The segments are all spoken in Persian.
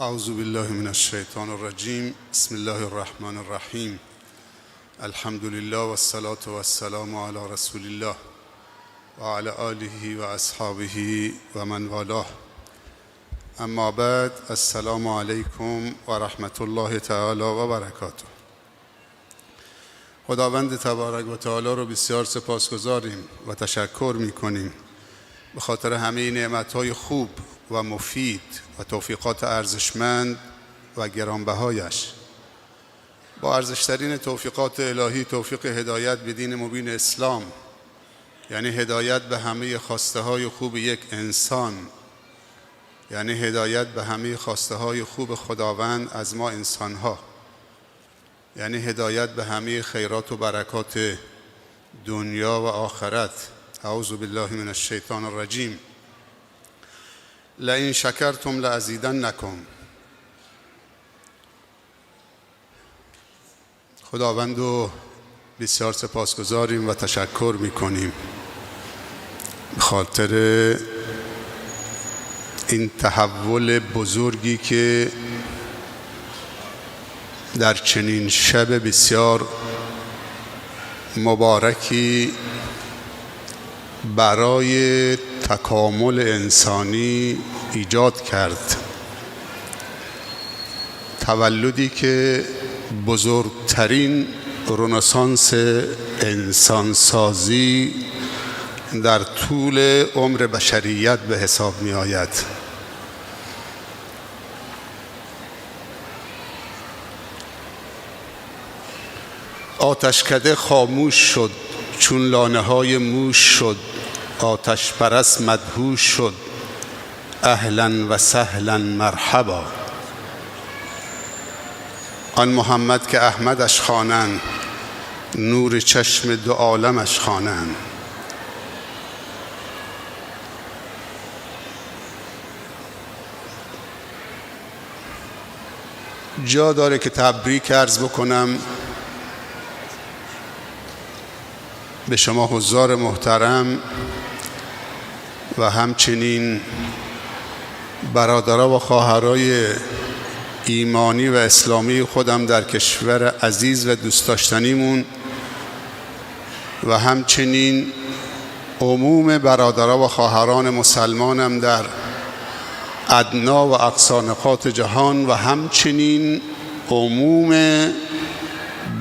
اعوذ بالله من الشیطان الرجیم. بسم الله الرحمن الرحیم. الحمد لله و الصلاة و السلام علی رسول الله و علی آله و اصحابه و من والاه. اما بعد، السلام علیکم و رحمت الله تعالی و برکاته. خداوند تبارک و تعالی رو بسیار سپاسگزاریم و تشکر میکنیم به خاطر همه نعمتهای خوب و مفید و توفیقات ارزشمند و گرانبهایش. با ارزشترین توفیقات الهی توفیق هدایت به دین مبین اسلام، یعنی هدایت به همه خواسته های خوب یک انسان، یعنی هدایت به همه خواسته های خوب خداوند از ما انسان ها، یعنی هدایت به همه خیرات و برکات دنیا و آخرت. اعوذ بالله من الشیطان الرجیم. لئن شکرتم لازیدنکم. خداوند رو بسیار سپاسگزاریم و تشکر میکنیم به خاطر این تحول بزرگی که در چنین شب بسیار مبارکی برای تکامل انسانی ایجاد کرد. تولدی که بزرگترین رنسانس انسانسازی در طول عمر بشریت به حساب می آید. آتشکده خاموش شد چون لانه های موش شد، آتش پرست مدهوش شد اهلا و سهلا مرحبا. آن محمد که احمدش خوانند، نور چشم دو عالمش خوانند. جا داره که تبریک عرض بکنم به شما حضار محترم و همچنین برادرها و خواهرای ایمانی و اسلامی خودم در کشور عزیز و دوست داشتنیمون و همچنین عموم برادرها و خواهران مسلمانم در ادنا و اقصا نقاط جهان و همچنین عموم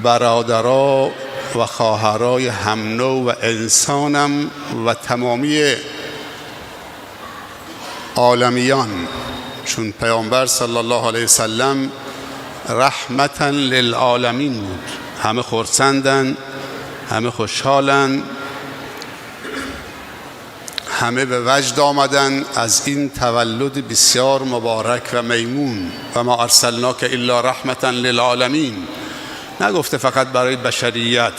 برادرها و خواهرای هم نوع و انسانم و تمامی عالمیان، چون پیامبر صلی الله علیه وسلم رحمتا للعالمین بود. همه خرسندن، همه خوشحالن، همه به وجد آمدن از این تولد بسیار مبارک و میمون. و ما ارسلناک الا رحمتا للعالمین. نگفته فقط برای بشریت،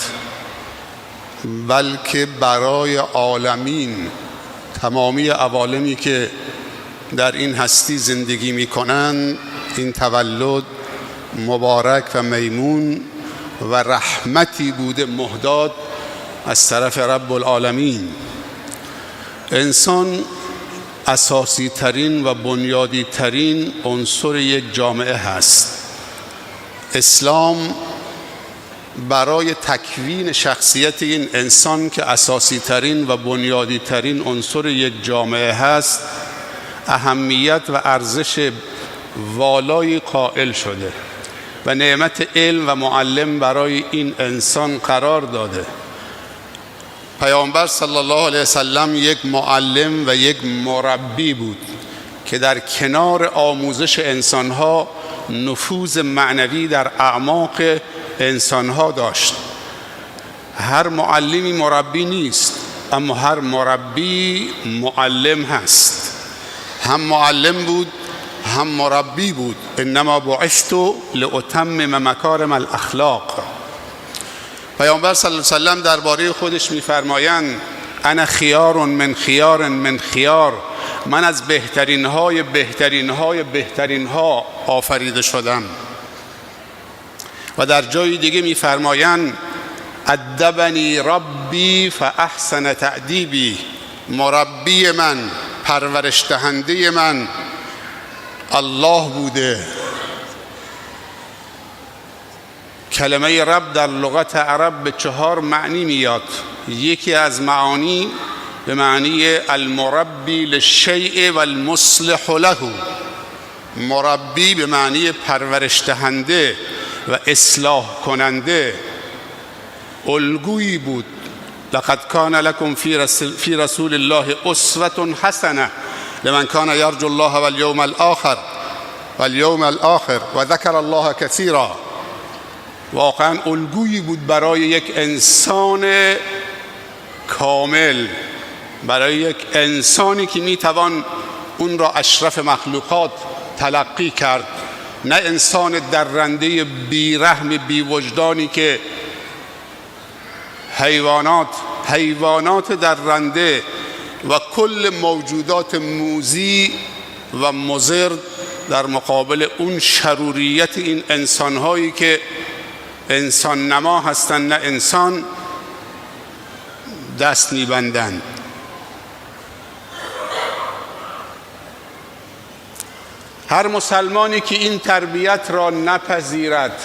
بلکه برای عالمین، تمامی عوالمی که در این هستی زندگی میکنن. این تولد مبارک و میمون و رحمتی بوده مهداد از طرف رب العالمین. انسان اساسی ترین و بنیادی ترین عنصر یک جامعه هست. اسلام برای تکوین شخصیت این انسان که اساسی ترین و بنیادی ترین عنصر یک جامعه هست، اهمیت و ارزش والای قائل شده و نعمت علم و معلم برای این انسان قرار داده. پیامبر صلی الله علیه وسلم یک معلم و یک مربی بود که در کنار آموزش انسانها نفوذ معنوی در اعماق انسانها داشت. هر معلمی مربی نیست، اما هر مربی معلم هست. هم معلم بود، هم مربی بود. انما بعثت لاتمم مکارم الاخلاق. پیامبر صلی الله علیه وسلم درباره خودش می‌فرمایند انا خیار من خیار من خیار. من از بهترین های بهترین های بهترین ها آفریده شدم. و در جای دیگه می‌فرمایند ادبنی ربی فاحسن تأدیبی. مربی من، پرورش دهنده من الله بوده. کلمه رب در لغت عرب به 4 معنی میاد. یکی از معانی به معنی المربی للشیء و المصلح له. مربی به معنی پرورش دهنده و اصلاح کننده. الگویی بود. لقد کان لکم فی رسول الله اسوة حسنه لمن کان یرجو الله والیوم الاخر و ذکر الله کثیرا. واقعا الگویی بود برای یک انسان کامل، برای یک انسانی که میتوان اون را اشرف مخلوقات تلقی کرد، نه انسان درنده بیرحم بیوجدانی که حیوانات درنده و کل موجودات موذی و مضر در مقابل اون شروریت این انسانهایی که انسان نما هستند، نه انسان، دست میبندند. هر مسلمانی که این تربیت را نپذیرد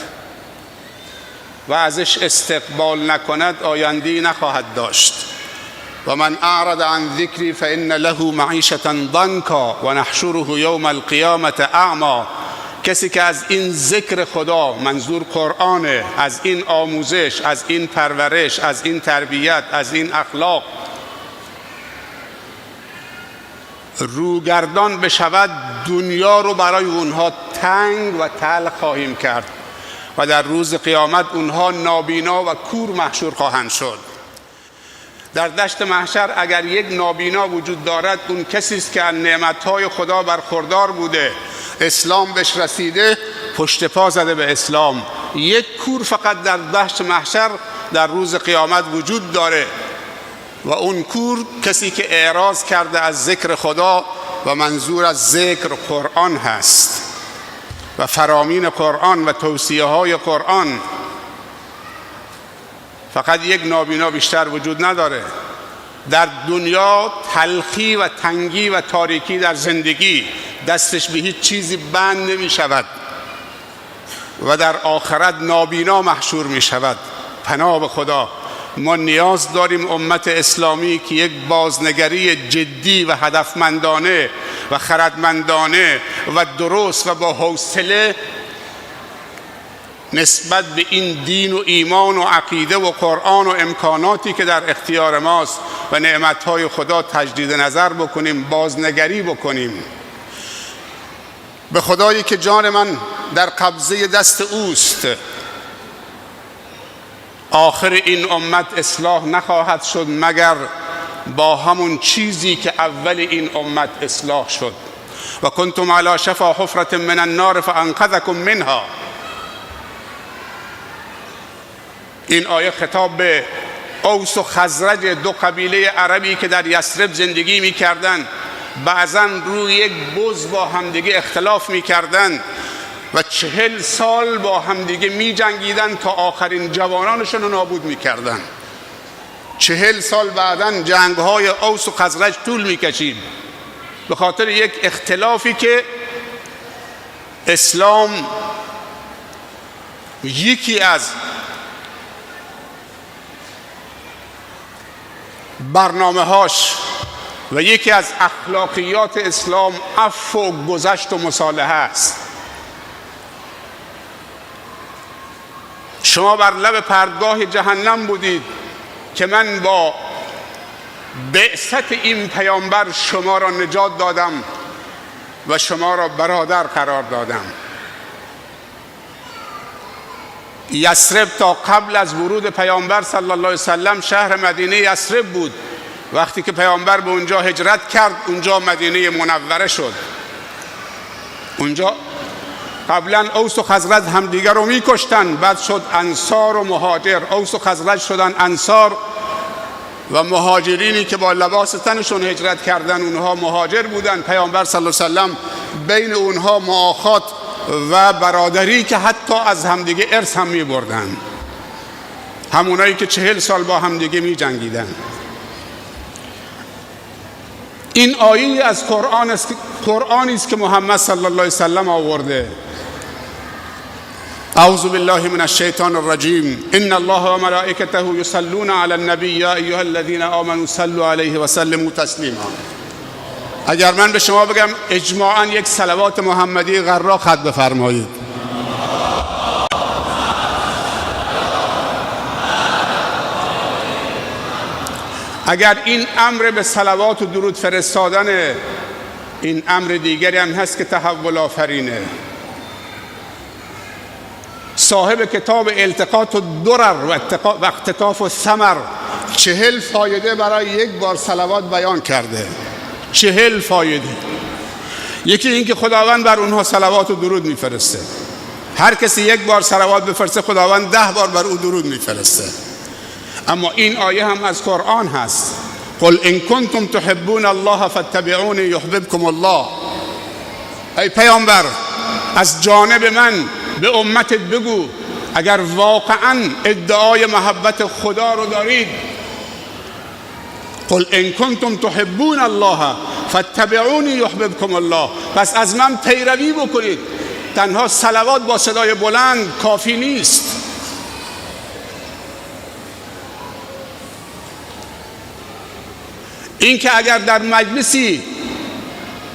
و ازش استقبال نکند آینده‌ای نخواهد داشت. و من اعرض عن ذکری فان له معیشة ضنکا و نحشره یوم القیامة اعمی. کسی که از این ذکر خدا، منظور قرآنه، از این آموزش، از این پرورش، از این تربیت، از این اخلاق روگردان بشود، دنیا رو برای اونها تنگ و تلخ خواهیم کرد و در روز قیامت اونها نابینا و کور محشور خواهند شد. در دشت محشر اگر یک نابینا وجود دارد، اون کسی است که از نعمتهای خدا برخوردار بوده، اسلام بهش رسیده، پشت پا زده به اسلام. یک کور فقط در دشت محشر در روز قیامت وجود داره و اون کور کسی که اعراض کرده از ذکر خدا و منظور از ذکر قرآن هست و فرامین قرآن و توصیه های قرآن. فقط یک نابینا بیشتر وجود نداره. در دنیا تلخی و تنگی و تاریکی در زندگی، دستش به هیچ چیزی بند نمی شود و در آخرت نابینا محشور می شود. پناه به خدا. ما نیاز داریم امت اسلامی که یک بازنگری جدی و هدفمندانه و خردمندانه و درست و با حوصله نسبت به این دین و ایمان و عقیده و قرآن و امکاناتی که در اختیار ماست و نعمتهای خدا تجدید نظر بکنیم، بازنگری بکنیم. به خدایی که جان من در قبضه دست اوست، آخر این امت اصلاح نخواهد شد مگر با همون چیزی که اول این امت اصلاح شد. و کنتم علی شفا حفرة من النار فانقذکم منها. این آیه خطاب به اوس و خزرج، 2 قبیله عربی که در یثرب زندگی می‌کردند، بعضاً روی یک بز با همدیگه اختلاف می‌کردند و 40 سال با همدیگه می‌جنگیدند تا آخرین جوانانشون رو نابود می‌کردند. 40 سال بعداً جنگ‌های اوس و خزرج طول می‌کشید به خاطر یک اختلافی که اسلام یکی از برنامه‌هاش و یکی از اخلاقیات اسلام عفو و گذشت و مصالحه است. شما بر لب پرتگاه جهنم بودید که من با بعثت این پیامبر شما را نجات دادم و شما را برادر قرار دادم. یثرب تا قبل از ورود پیامبر صلی الله علیه وسلم شهر مدینه یثرب بود. وقتی که پیامبر به اونجا هجرت کرد، اونجا مدینه منوره شد. اونجا قبلا اوس و خزرج همدیگر رو میکشتن، بعد شد انصار و مهاجر. اوس و خزرج شدن انصار و مهاجرینی که با لباس تنشون هجرت کردن اونها مهاجر بودن. پیامبر صلی الله علیه وسلم بین اونها مؤاخات و برادری که حتی از همدیگه ارث هم میبردن، همونایی که 40 سال با همدیگه میجنگیدن. این آیه از قرآنی است که محمد صلی الله علیه وسلم آورده. اعوذ بالله من الشیطان الرجیم. ان الله و ملائکته یصلون علی النبی یا ایها الذین آمنوا صلوا علیه و سلموا تسلیما. اگر من به شما بگم اجماعاً یک صلوات محمدی غراق خط بفرمایید. اگر این امر به صلوات و درود فرستادن، این امر دیگری هم هست که تحول آفرینه. صاحب کتاب التقاط الدرر و اقتطاف الثمر 40 فایده برای یک بار صلوات بیان کرده. 40 فایده. یکی این که خداوند بر اونها صلوات و درود میفرسته. هر کسی یک بار صلوات بفرسته خداوند 10 بار بر او درود میفرسته. اما این آیه هم از قرآن هست. قل ان کنتم تحبون الله فاتبعونی یحببکم الله. ای پیامبر، از جانب من به امتت بگو اگر واقعا ادعای محبت خدا رو دارید، قل ان کنتم تحبون الله فاتبعونی یحببکم الله، پس از من پیروی بکنید. تنها صلوات با صدای بلند کافی نیست. این که اگر در مجلسی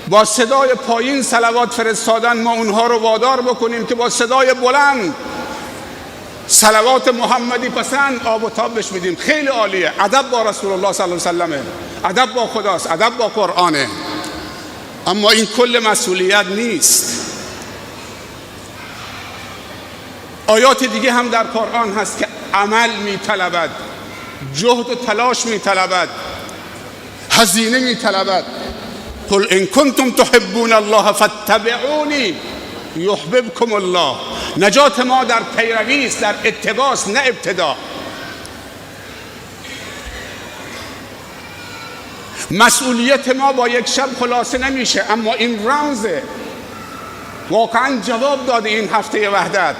با صدای پایین صلوات فرستادن، ما اونها رو وادار بکنیم که با صدای بلند صلوات محمدی پسند آب و تاب بهش میدیم. خیلی عالیه. ادب با رسول الله صلی الله علیه و سلم، ادب با خداست، ادب با قرآنه. اما این کل مسئولیت نیست. آیات دیگه هم در قرآن هست که عمل میطلبد، جهد و تلاش میطلبد، هزینه میطلبد. قل ان کنتم تحبون الله فاتبعونی یحببکم الله. نجات ما در پیروی است، در اتباع است، نه ابتدا. مسئولیت ما با یک شب خلاصه نمیشه، اما این رمزه. واقعا جواب داده این هفته وحدت.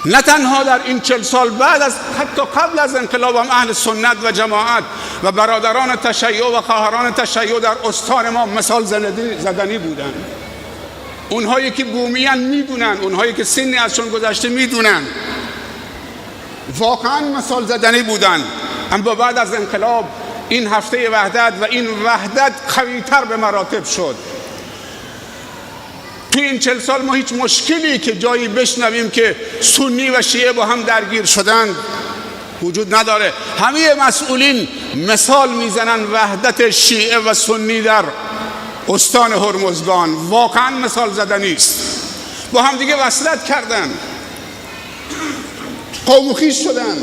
نه تنها در این 40 سال بعد از، حتی قبل از انقلاب هم اهل سنت و جماعت و برادران تشیع و خواهران تشیع در استان ما مثال زدنی بودن. اونهایی که بومیان میدونن، اونهایی که سنی ازشون گذشته میدونن، واقعا مثال زدنی بودن. اما بعد از انقلاب این هفته وحدت و این وحدت قوی‌تر به مراتب شد. تو این 40 سال ما هیچ مشکلی که جایی بشنویم که سنی و شیعه با هم درگیر شدن وجود نداره. همه مسئولین مثال میزنن وحدت شیعه و سنی در استان هرمزگان واقعا مثال زدنی است. با هم دیگه وصلت کردن، قوم و خویش شدن.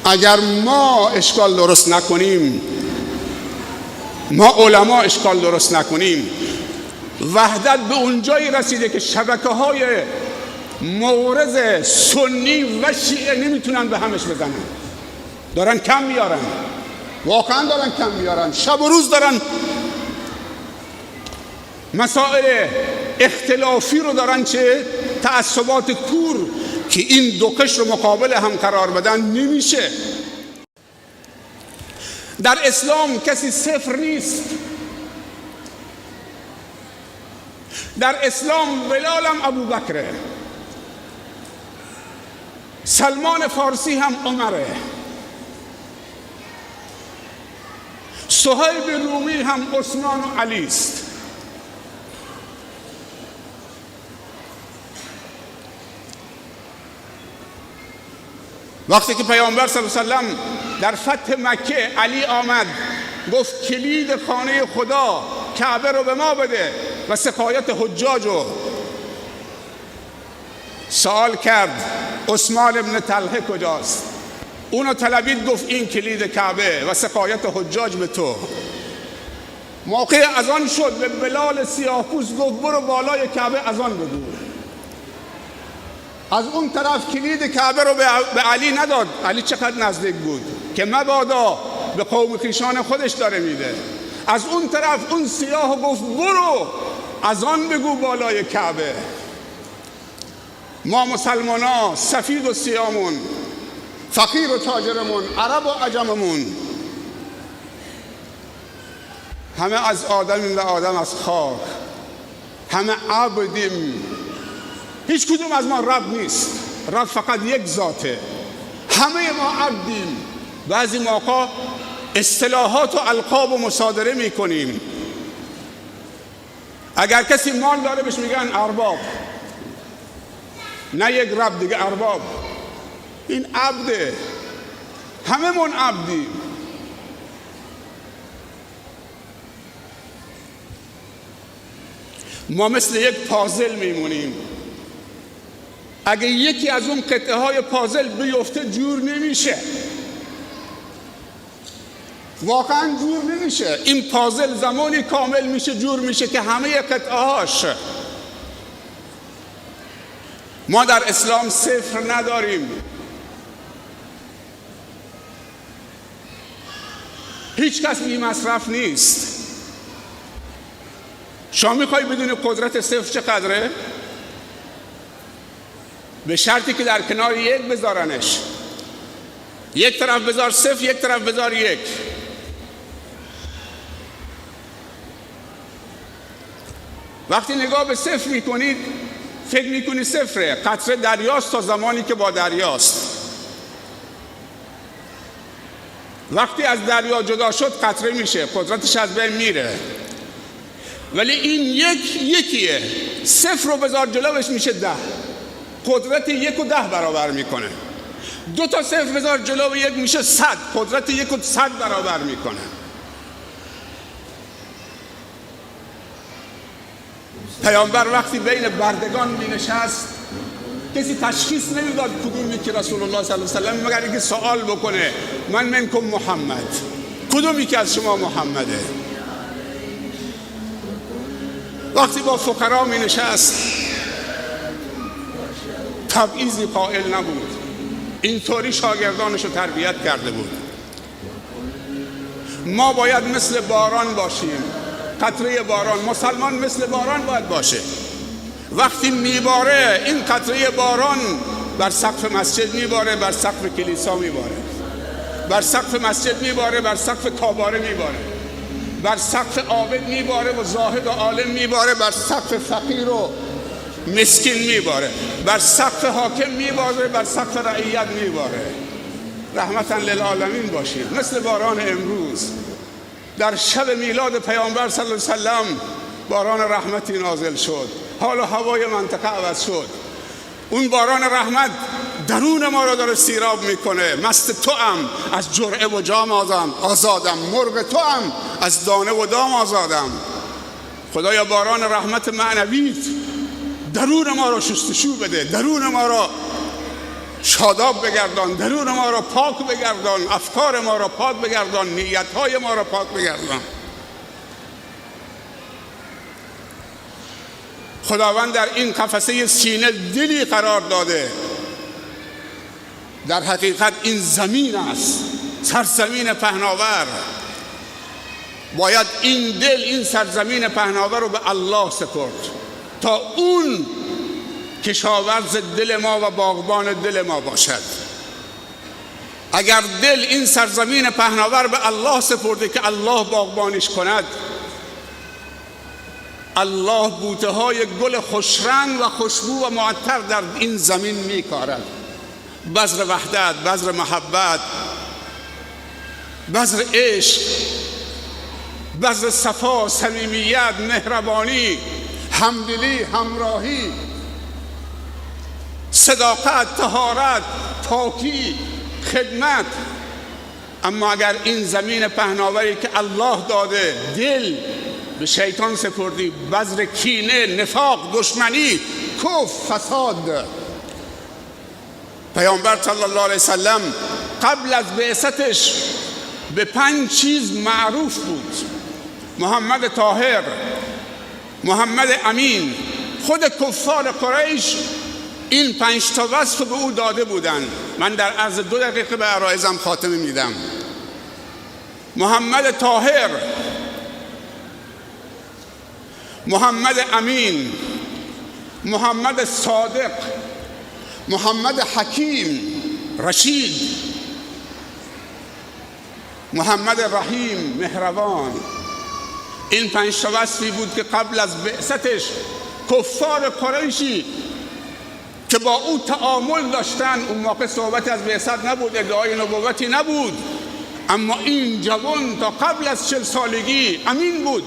اگر ما اشکال درست نکنیم، ما علما اشکال درست نکنیم، وحدت به اونجایی رسیده که شبکه‌های مورز سنی و شیعه نمیتونن به همش بزنن. دارن کم میارن، واقعا دارن کم میارن. شب و روز دارن مسائل اختلافی رو دارن تعصبات کور که این دو قشر رو مقابل هم قرار بدن نمیشه. در اسلام کسی صفر نیست. در اسلام بلال هم ابوبکره، سلمان فارسی هم عمره، صهیب رومی هم عثمان و علی است. وقتی که پیامبر صلی الله علیه و سلم در فتح مکه علی آمد گفت کلید خانه خدا کعبه رو به ما بده و سقایت حجاج رو سوال کرد عثمان ابن طلحه کجاست؟ اونو طلبید، گفت این کلید کعبه و سقایت حجاج به تو. موقع اذان شد به بلال سیاه‌پوست گفت برو بالای کعبه اذان بگو. از اون طرف کلید کعبه رو به علی نداد. علی چقدر نزدیک بود که مبادا به قوم خویشان خودش داره میده. از اون طرف اون سیاه گفت برو اذان بگو بالای کعبه. ما مسلمان ها سفید و سیامون، فقیر و تاجرمون، عرب و عجممون، همه از آدمیم و آدم از خاک، همه عبدیم، هیچ کدوم از ما رب نیست. رب فقط یک ذاته، همه ما عبدیم. بعضی موقع اصطلاحات و القاب و مصادره میکنیم. اگر کسی مال داره بهش میگن ارباب، نه یک رب دیگه، ارباب. این عبده، همه من عبدیم. ما مثل یک پازل میمونیم. اگه یکی از اون قطعه های پازل بیفته جور نمیشه، واقعا جور نمیشه. این پازل زمانی کامل میشه جور میشه که همه قطعه هاش. ما در اسلام صفر نداریم. هیچ کس بی مصرف نیست. شما میخوایی بدونی قدرت صفر چقدره؟ به شرطی که در کنار یک بذارنش. یک طرف بذار صفر، یک طرف بذار یک. وقتی نگاه به صفر میکنید فکر میکنید صفره. قطره دریاست تا زمانی که با دریاست. وقتی از دریا جدا شد قطره میشه، قدرتش از بین میره. ولی این یکیه. صفر رو بذار جلوش میشه 10. قدرت 1 و 10 برابر میکنه. 2 تا صفر بذار جلو یک میشه 100. قدرت 1 و 100 برابر میکنه. پیامبر وقتی بین بردگان مینشست کسی تشخیص نمیداد کدومی که رسول الله صلی الله علیه و سلم، مگر اینکه سوال بکنه من منکم محمد، کدومی که از شما محمده. وقتی با فقرا مینشست تبعیضی قائل نبود. اینطوری شاگردانش رو تربیت کرده بود. ما باید مثل باران باشیم، قطره باران. مسلمان مثل باران باید باشه. وقتی میباره این قطره باران بر سقف مسجد میباره، بر سقف کلیسا میباره، بر سقف مسجد میباره، بر سقف کاباره میباره، بر سقف عابد میباره و زاهد و عالم میباره، بر سقف فقیر و مسکین میباره، بر سقف حاکم میباره، بر سقف رعیت میباره. رحمتا للعالمین باشید. مثل باران امروز در شب میلاد پیامبر صلی الله علیه و سلم باران رحمتی نازل شد. حال و هوای منطقه عوض شد. اون باران رحمت درون ما رو داره سیراب میکنه. مست توام از جرعه و جام آزادم، مرغ توام از دانه و دام آزادم. خدایا باران رحمت معنویت درون ما رو شستشو بده، درون ما رو شاداب بگردان، درون ما رو پاک بگردان، افکار ما رو پاک بگردان، نیتهای ما رو پاک بگردان. خداوند در این قفسه سینه دلی قرار داده. در حقیقت این زمین است، سرزمین پهناور. باید این دل، این سرزمین پهناور رو به الله سپرد تا اون کشاورز دل ما و باغبان دل ما باشد. اگر دل این سرزمین پهناور به الله سپرده که الله باغبانیش کند، الله بوته های گل خوشرنگ و خوشبو و معطر در این زمین میکارد. بذر وحدت، بذر محبت، بذر عشق، بذر صفا، صمیمیت، مهربانی، همدلی، همراهی، صداقت، طهارت، پاکی، خدمت. اما اگر این زمین پهناوری که الله داده دل به شیطان سپردی، بذر کینه، نفاق، دشمنی، کفر، فساد. پیامبر صلی الله علیه وسلم قبل از بعثتش به 5 چیز معروف بود. محمد طاهر، محمد امین. خود کفار قریش این 5 تا وصف به او داده بودند. من در عرض 2 دقیقه به عرایزم خاتمه میدم. محمد طاهر، محمد امین، محمد صادق، محمد حکیم رشید، محمد رحیم مهربان. این 5 تا وصفی بود که قبل از بعثتش کفار قریشی که با او تعامل داشتن، اون موقع صحبت از بعثت نبود، ادعای نبوتی نبود، اما این جوان تا قبل از 40 سالگی امین بود.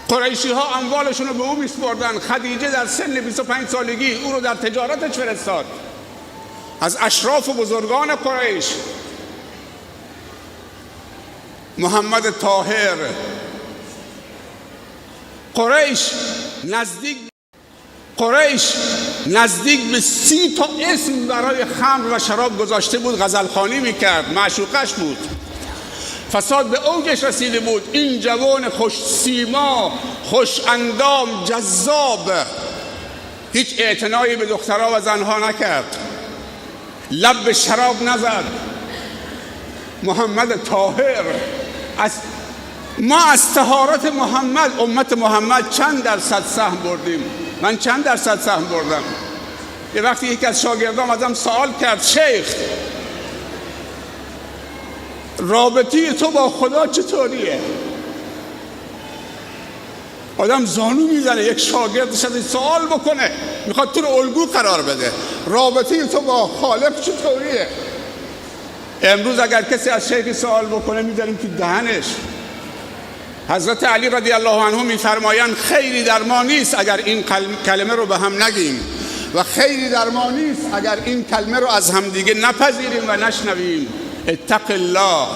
قریشی ها اموالشون رو به او میسپردن. خدیجه در سن 25 سالگی او رو در تجارتش فرستاد، از اشراف و بزرگان قریش. محمد طاهر. قریش نزدیک به 30 تا اسم برای خمر و شراب گذاشته بود، غزلخوانی میکرد، معشوقش بود. فساد به اوجش رسیده بود. این جوان خوش سیما، خوش اندام، جذاب، هیچ اعتنایی به دخترها و زنها نکرد، لب به شراب نزد. محمد طاهر. ما از طهارت محمد، امت محمد، چند درصد سهم بردیم؟ من چند درصد سهم بردم؟ یه وقتی یکی از شاگردام ازم سوال کرد، شیخ رابطه تو با خدا چطوریه؟ آدم زانو میزنه یک شاگردش از این سوال بکنه، میخواد تو رو الگو قرار بده. رابطه تو با خالق چطوریه؟ امروز اگر کسی از شیخی سوال بکنه میذاریم تو دهنش. حضرت علی رضی الله عنه میفرمایند خیری در ما نیست اگر این کلمه رو به هم نگیم و خیری در ما نیست اگر این کلمه رو از هم دیگه نپذیریم و نشنویم. اتق الله.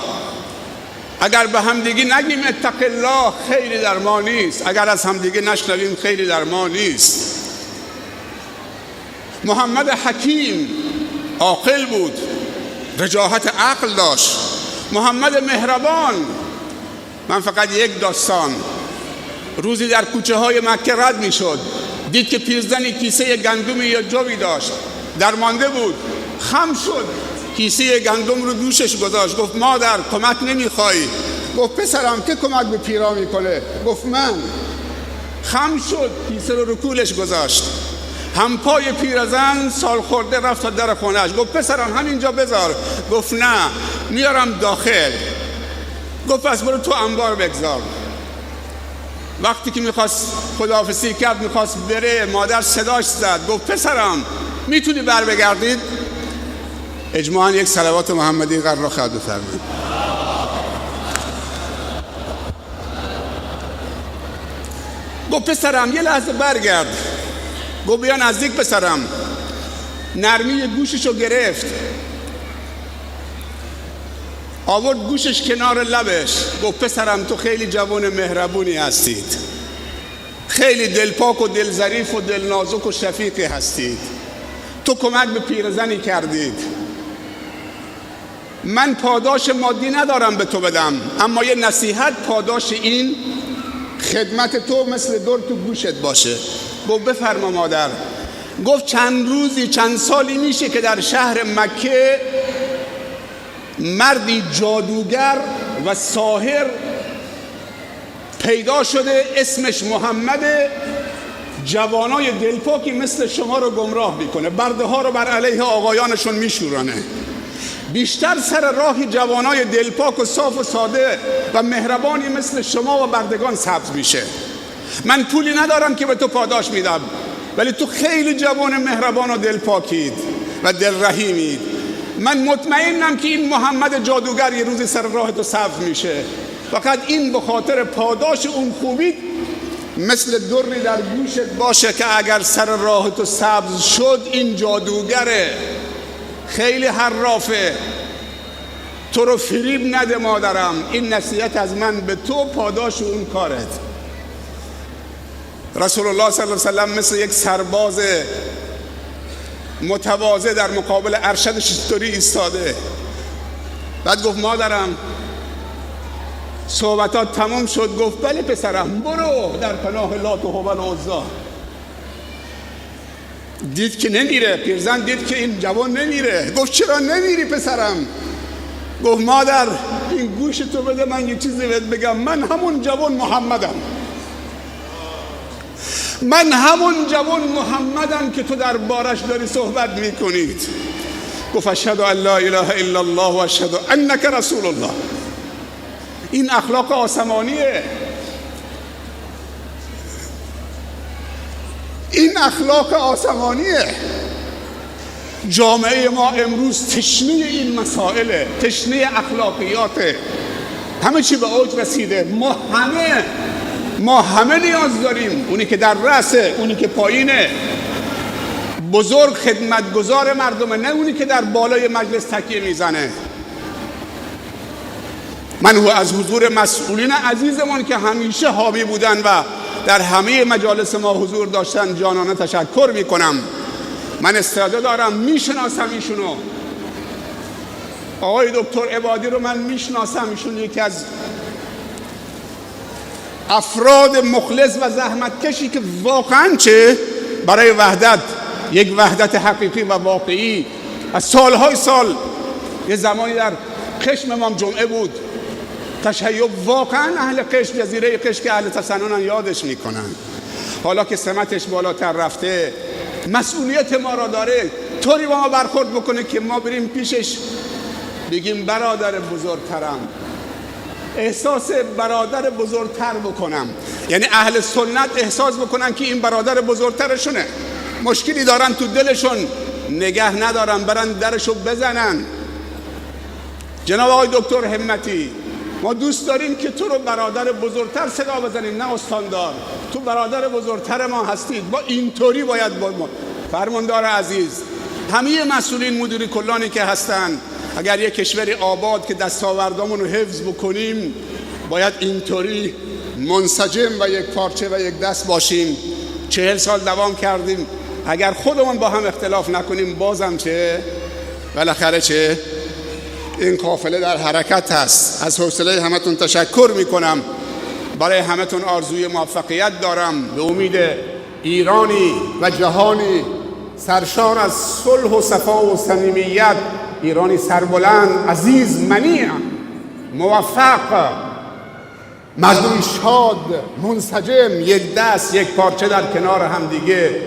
اگر به هم دیگه نگیم اتق الله، خیری در ما نیست. اگر از هم دیگه نشنویم، خیری در ما نیست. محمد حکیم عاقل بود، وجاهت عقل داشت. محمد مهربان. من فقط یک داستان، روزی در کوچه های مکه رد می شد، دید که پیرزنی کیسه گندمی یا جوی داشت، درمانده بود، خم شد، کیسه گندم رو دوشش گذاشت. گفت مادر کمک نمیخوایی؟ گفت پسرم که کمک به پیرا میکنه؟ گفت من. خم شد، کیسه رو کولش گذاشت. همپای پیرزن سال خورده رفت تا در خونهش. گفت پسرم همینجا بذار. گفت نه، میارم داخل. گفت پس برو تو انبار بگذار. وقتی که میخواست خداحافظی کرد، میخواست بره، مادر صداش زد. گفت پسرم میتونی بر بگردید؟ اجماعاً یک صلوات محمدی قرار خواهد بفرمایید. گفت پسرم یه لحظه برگرد. گفت بیا نزدیک پسرم. نرمی گوششو گرفت، آورد گوشش کنار لبش. گفت پسرم تو خیلی جوان مهربونی هستید، خیلی دلپاک و دل ظریف و دل نازک و شفیقی هستید. تو کمک به پیرزنی کردید. من پاداش مادی ندارم به تو بدم، اما یه نصیحت پاداش این خدمت تو مثل دور تو گوشت باشه. گفت بفرما مادر. گفت چند سالی میشه که در شهر مکه مردی جادوگر و ساحر پیدا شده، اسمش محمد. جوانای دلپاکی مثل شما رو گمراه میکنه، برده ها رو بر علیه آقایانشون میشورانه. بیشتر سر راه جوانای دلپاک و صاف و ساده و مهربانی مثل شما و بردگان سبز میشه. من پولی ندارم که به تو پاداش میدم، ولی تو خیلی جوان مهربان و دلپاکید و دلرحیمید. من مطمئنم که این محمد جادوگر یه روزی سر راه تو سبز میشه. فقط این به خاطر پاداش اون خوبی مثل دری در گوشت باشه که اگر سر راه تو سبز شد، این جادوگره، خیلی حرافه، تو رو فریب نده مادرم. این نصیحت از من به تو، پاداش اون کارت. رسول الله صلی الله علیه و سلم مثل یک سرباز متواضع در مقابل ارشدش استوری ایستاده. بعد گفت مادرم صحبتات تمام شد؟ گفت بله پسرم، برو در پناه لات و هبل و عزی. دید که نمیره، پیرزن دید که این جوان نمیره. گفت چرا نمیری پسرم؟ گفت مادر این گوش تو بده من یه چیزی بهت بگم. من همون جوان محمدم. من همون جوان محمدم که تو در بارش داری صحبت میکنید. گفت اشهد ان لا اله الا الله و اشهد انک رسول الله. این اخلاق آسمانیه. این اخلاق آسمانیه. جامعه ما امروز تشنه این مسائله، تشنه اخلاقیاته. همه چی به اوج رسیده. ما همه نیاز داریم. اونی که در رأسه، اونی که پایینه، بزرگ خدمتگزار مردمه، نه اونی که در بالای مجلس تکیه میزنه. من از حضور مسئولین عزیزمان که همیشه حامی بودن و در همه مجالس ما حضور داشتن جانانه تشکر میکنم. من استعداد دارم، میشناسم ایشونو. آقای دکتر عبادی رو من میشناسم. ایشون یکی از افراد مخلص و زحمتکشی که واقعا چه برای وحدت، یک وحدت حقیقی و واقعی، از سالهای سال یه زمانی در قشم امام جمعه بود. تشیع واقعا اهل قشم، جزیره قشم که اهل تسننن یادش میکنن. حالا که سمتش بالاتر رفته، مسئولیت ما را داره طوری با ما برخورد بکنه که ما بریم پیشش بگیم برادر بزرگترم، احساس برادر بزرگتر بکنم. یعنی اهل سنت احساس بکنن که این برادر بزرگترشونه. مشکلی دارن تو دلشون، نگه ندارن، برن درشو بزنن. جناب آقای دکتر همتی، ما دوست داریم که تو رو برادر بزرگتر صدا بزنیم، نه استاندار. تو برادر بزرگتر ما هستید. با اینطوری باید با ما. فرماندار عزیز، همه مسئولین، مدیر کلانی که هستن، اگر یک کشوری آباد که دستاوردامون رو حفظ بکنیم، باید اینطوری منسجم و یک پارچه و یک دست باشیم. 40 سال دوام کردیم. اگر خودمون با هم اختلاف نکنیم، بازم چه؟ بالاخره چه؟ این قافله در حرکت هست. از حوصله همتون تشکر میکنم. برای همتون آرزوی موفقیت دارم، به امید ایرانی و جهانی سرشار از صلح و صفا و صمیمیت، ایرانی سربلند، عزیز، منیع، موفق، مردمی شاد، منسجم، یک دست، یک پارچه در کنار هم دیگه.